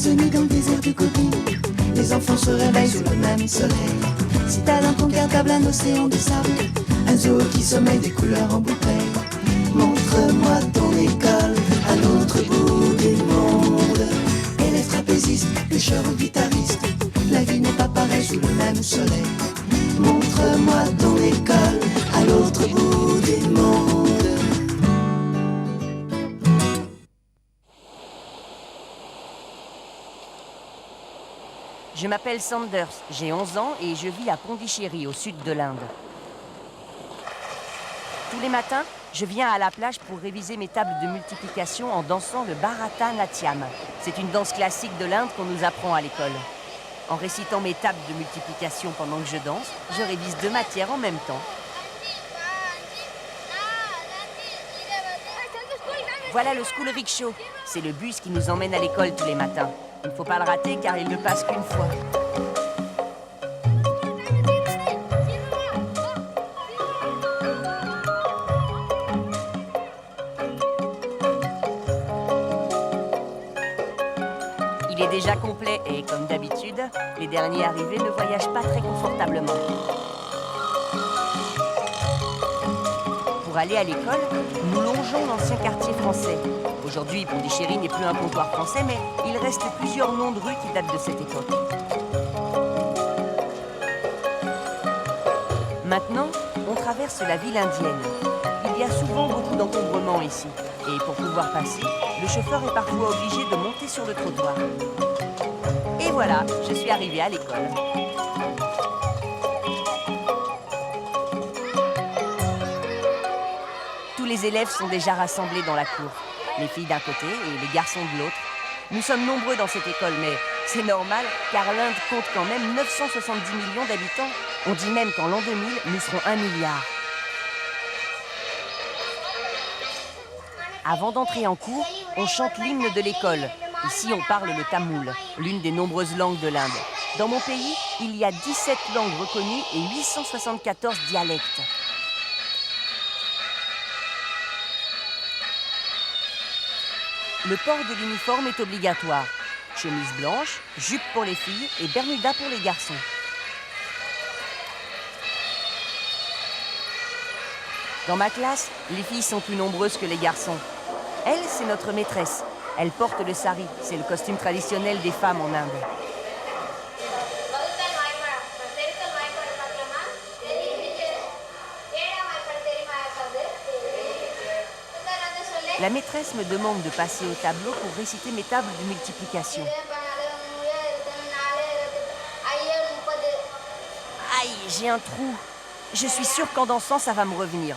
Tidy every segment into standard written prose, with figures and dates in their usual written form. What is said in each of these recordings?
empoisonnés dans le désert de Gobi. Les enfants se réveillent sous le même soleil. Si t'as dans ton cartable un océan de sable, un zoo qui sommeille des couleurs en bouteille. Montre-moi ton école à l'autre bout du monde. Élèves trapézistes, pêcheurs ou guitaristes, la vie n'est pas pareille sous le même soleil. Montre-moi ton école à l'autre bout du monde. Je m'appelle Sanders, j'ai 11 ans et je vis à Pondichéry, au sud de l'Inde. Tous les matins, je viens à la plage pour réviser mes tables de multiplication en dansant le Bharatanatyam. C'est une danse classique de l'Inde qu'on nous apprend à l'école. En récitant mes tables de multiplication pendant que je danse, je révise 2 matières en même temps. Voilà le school rickshaw. C'est le bus qui nous emmène à l'école tous les matins. Il ne faut pas le rater car il ne passe qu'une fois. Il est déjà complet et, comme d'habitude, les derniers arrivés ne voyagent pas très confortablement. Pour aller à l'école, nous longeons l'ancien quartier français. Aujourd'hui, Pondichéry n'est plus un comptoir français, mais il reste plusieurs noms de rues qui datent de cette époque. Maintenant, on traverse la ville indienne. Il y a souvent beaucoup d'encombrements ici. Et pour pouvoir passer, le chauffeur est parfois obligé de monter sur le trottoir. Et voilà, je suis arrivée à l'école. Tous les élèves sont déjà rassemblés dans la cour. Les filles d'un côté et les garçons de l'autre. Nous sommes nombreux dans cette école, mais c'est normal, car l'Inde compte quand même 970 millions d'habitants. On dit même qu'en l'an 2000, nous serons 1 milliard. Avant d'entrer en cours, on chante l'hymne de l'école. Ici, on parle le tamoul, l'une des nombreuses langues de l'Inde. Dans mon pays, il y a 17 langues reconnues et 874 dialectes. Le port de l'uniforme est obligatoire. Chemise blanche, jupe pour les filles et bermuda pour les garçons. Dans ma classe, les filles sont plus nombreuses que les garçons. Elle, c'est notre maîtresse. Elle porte le sari, c'est le costume traditionnel des femmes en Inde. La maîtresse me demande de passer au tableau pour réciter mes tables de multiplication. Aïe, j'ai un trou. Je suis sûre qu'en dansant, ça va me revenir.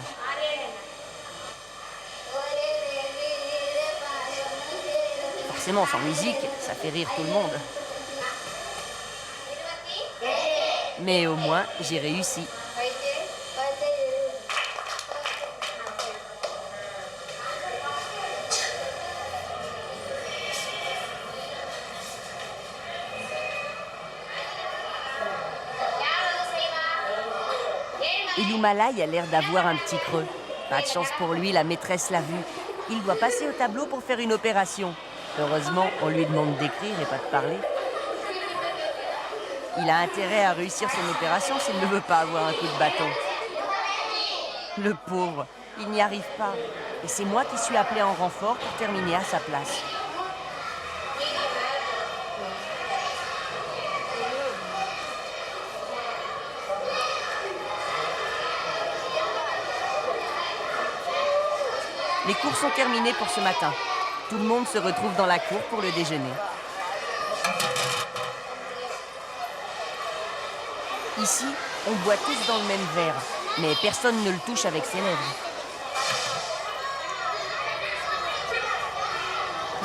Forcément, sans musique, ça fait rire tout le monde. Mais au moins, j'ai réussi. Illumalai a l'air d'avoir un petit creux. Pas de chance pour lui, la maîtresse l'a vu. Il doit passer au tableau pour faire une opération. Heureusement, on lui demande d'écrire et pas de parler. Il a intérêt à réussir son opération s'il ne veut pas avoir un coup de bâton. Le pauvre, il n'y arrive pas. Et c'est moi qui suis appelée en renfort pour terminer à sa place. Les cours sont terminés pour ce matin. Tout le monde se retrouve dans la cour pour le déjeuner. Ici, on boit tous dans le même verre, mais personne ne le touche avec ses lèvres.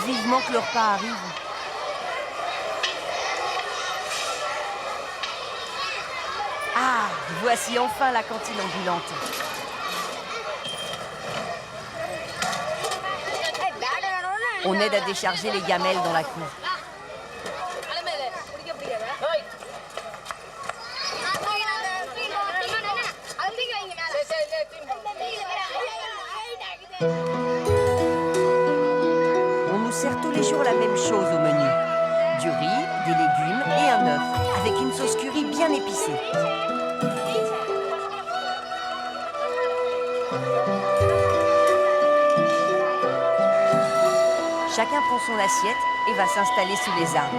Vivement que le repas arrive. Ah, voici enfin la cantine ambulante. On aide à décharger les gamelles dans la cour. On nous sert tous les jours la même chose au menu. avec une sauce curry bien épicée. Chacun prend son assiette et va s'installer sous les arbres.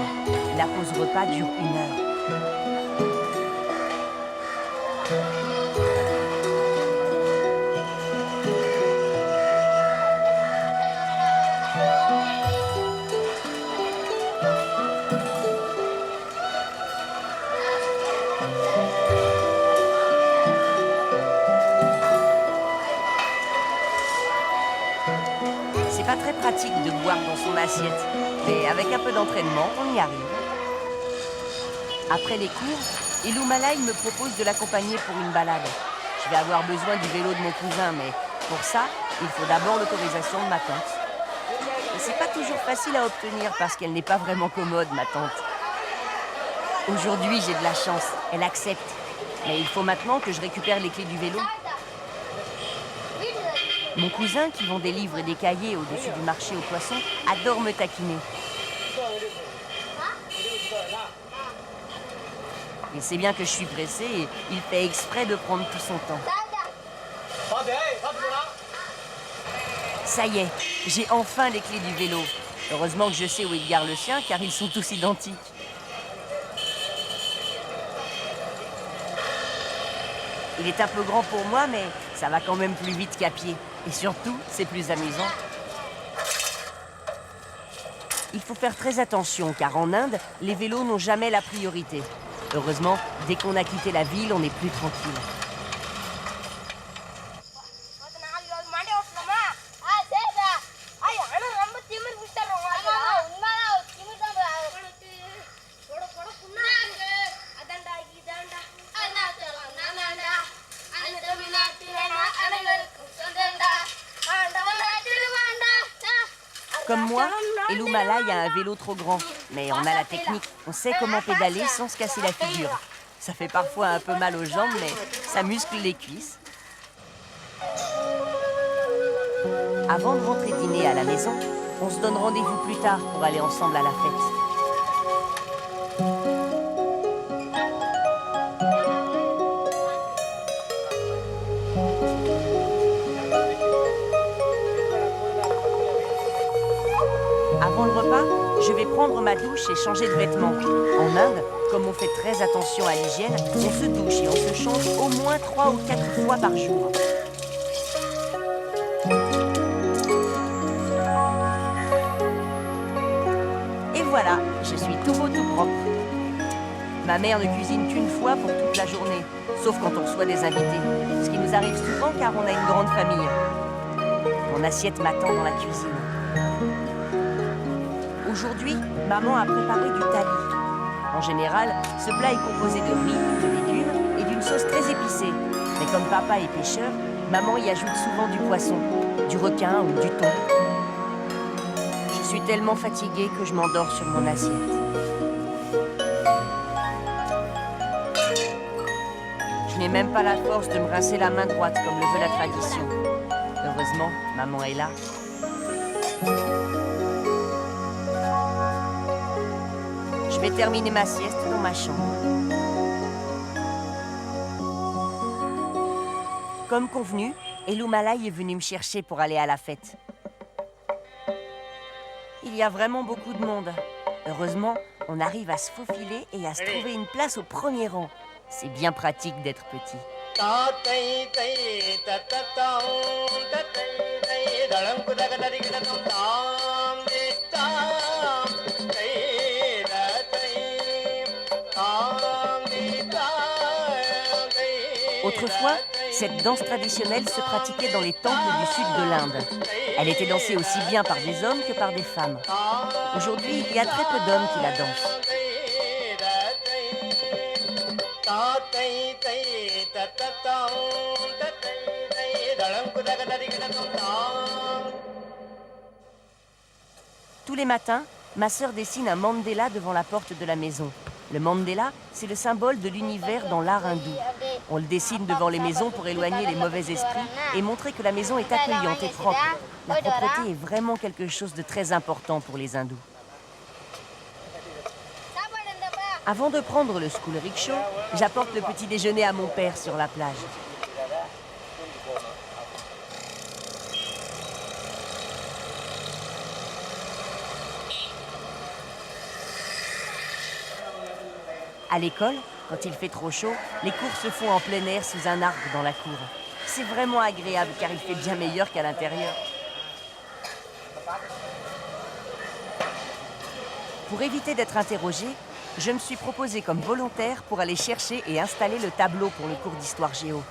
La pause repas dure 1 heure. C'est pas très pratique de boire dans son assiette, mais avec un peu d'entraînement, on y arrive. Après les cours, Illumalai me propose de l'accompagner pour une balade. Je vais avoir besoin du vélo de mon cousin, mais pour ça, il faut d'abord l'autorisation de ma tante. Et c'est pas toujours facile à obtenir parce qu'elle n'est pas vraiment commode, ma tante. Aujourd'hui, j'ai de la chance, elle accepte. Mais il faut maintenant que je récupère les clés du vélo. Mon cousin, qui vend des livres et des cahiers au-dessus du marché aux poissons, adore me taquiner. Il sait bien que je suis pressée et il fait exprès de prendre tout son temps. Ça y est, j'ai enfin les clés du vélo. Heureusement que je sais où il gare le sien, car ils sont tous identiques. Il est un peu grand pour moi, mais ça va quand même plus vite qu'à pied. Et surtout, c'est plus amusant. Il faut faire très attention, car en Inde, les vélos n'ont jamais la priorité. Heureusement, dès qu'on a quitté la ville, on est plus tranquille. Comme moi, Illumalai a un vélo trop grand, mais on a la technique. On sait comment pédaler sans se casser la figure. Ça fait parfois un peu mal aux jambes, mais ça muscle les cuisses. Avant de rentrer dîner à la maison, on se donne rendez-vous plus tard pour aller ensemble à la fête. Avant le repas, je vais prendre ma douche et changer de vêtements. En Inde, comme on fait très attention à l'hygiène, on se douche et on se change au moins 3 ou 4 fois par jour. Et voilà, je suis tout beau, tout propre. Ma mère ne cuisine qu'une fois pour toute la journée, sauf quand on reçoit des invités. Ce qui nous arrive souvent car on a une grande famille. Mon assiette m'attend dans la cuisine. Aujourd'hui, maman a préparé du thali. En général, ce plat est composé de riz, de légumes et d'une sauce très épicée. Mais comme papa est pêcheur, maman y ajoute souvent du poisson, du requin ou du thon. Je suis tellement fatiguée que je m'endors sur mon assiette. Je n'ai même pas la force de me rincer la main droite comme le veut la tradition. Heureusement, maman est là. Je vais terminer ma sieste dans ma chambre. Comme convenu, Illumalai est venu me chercher pour aller à la fête. Il y a vraiment beaucoup de monde. Heureusement, on arrive à se faufiler et à se trouver une place au premier rang. C'est bien pratique d'être petit. Autrefois, cette danse traditionnelle se pratiquait dans les temples du sud de l'Inde. Elle était dansée aussi bien par des hommes que par des femmes. Aujourd'hui, il y a très peu d'hommes qui la dansent. Tous les matins, ma sœur dessine un mandala devant la porte de la maison. Le mandala, c'est le symbole de l'univers dans l'art hindou. On le dessine devant les maisons pour éloigner les mauvais esprits et montrer que la maison est accueillante et propre. La propreté est vraiment quelque chose de très important pour les hindous. Avant de prendre le school rickshaw, j'apporte le petit déjeuner à mon père sur la plage. À l'école, quand il fait trop chaud, les cours se font en plein air sous un arbre dans la cour. C'est vraiment agréable car il fait bien meilleur qu'à l'intérieur. Pour éviter d'être interrogé, je me suis proposé comme volontaire pour aller chercher et installer le tableau pour le cours d'histoire géo.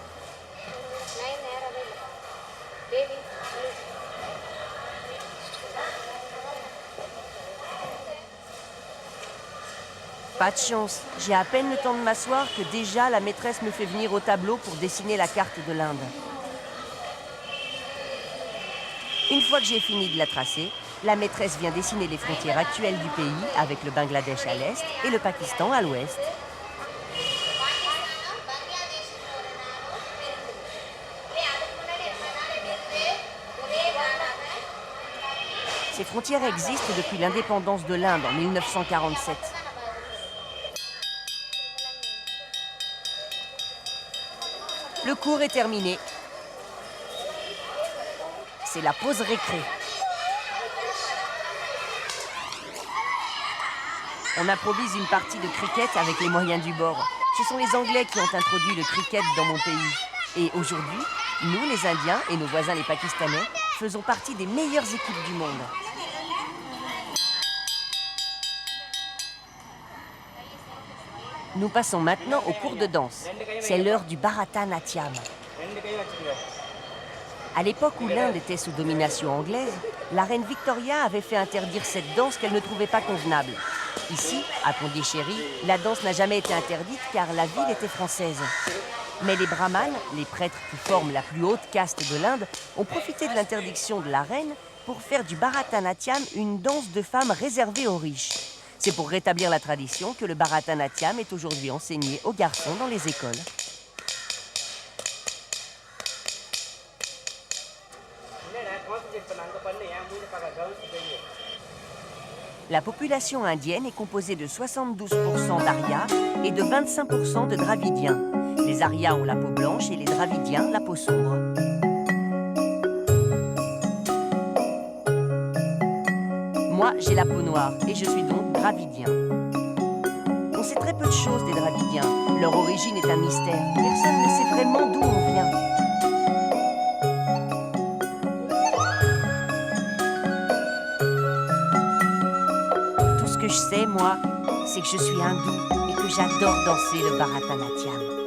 Pas de chance, j'ai à peine le temps de m'asseoir que déjà la maîtresse me fait venir au tableau pour dessiner la carte de l'Inde. Une fois que j'ai fini de la tracer, la maîtresse vient dessiner les frontières actuelles du pays avec le Bangladesh à l'est et le Pakistan à l'ouest. Ces frontières existent depuis l'indépendance de l'Inde en 1947. Le cours est terminé. C'est la pause récré. On improvise une partie de cricket avec les moyens du bord. Ce sont les Anglais qui ont introduit le cricket dans mon pays. Et aujourd'hui, nous, les Indiens et nos voisins les Pakistanais, faisons partie des meilleures équipes du monde. Nous passons maintenant au cours de danse. C'est l'heure du Bharatanatyam. À l'époque où l'Inde était sous domination anglaise, la reine Victoria avait fait interdire cette danse qu'elle ne trouvait pas convenable. Ici, à Pondichéry, la danse n'a jamais été interdite car la ville était française. Mais les brahmanes, les prêtres qui forment la plus haute caste de l'Inde, ont profité de l'interdiction de la reine pour faire du Bharatanatyam une danse de femmes réservée aux riches. C'est pour rétablir la tradition que le Bharatanatyam est aujourd'hui enseigné aux garçons dans les écoles. La population indienne est composée de 72% d'Aryas et de 25% de Dravidiens. Les Aryas ont la peau blanche et les Dravidiens la peau sombre. Moi, j'ai la peau noire et je suis donc Dravidien. On sait très peu de choses des Dravidiens. Leur origine est un mystère. Personne ne sait vraiment d'où on vient. Tout ce que je sais, moi, c'est que je suis hindou et que j'adore danser le Bharatanatyam.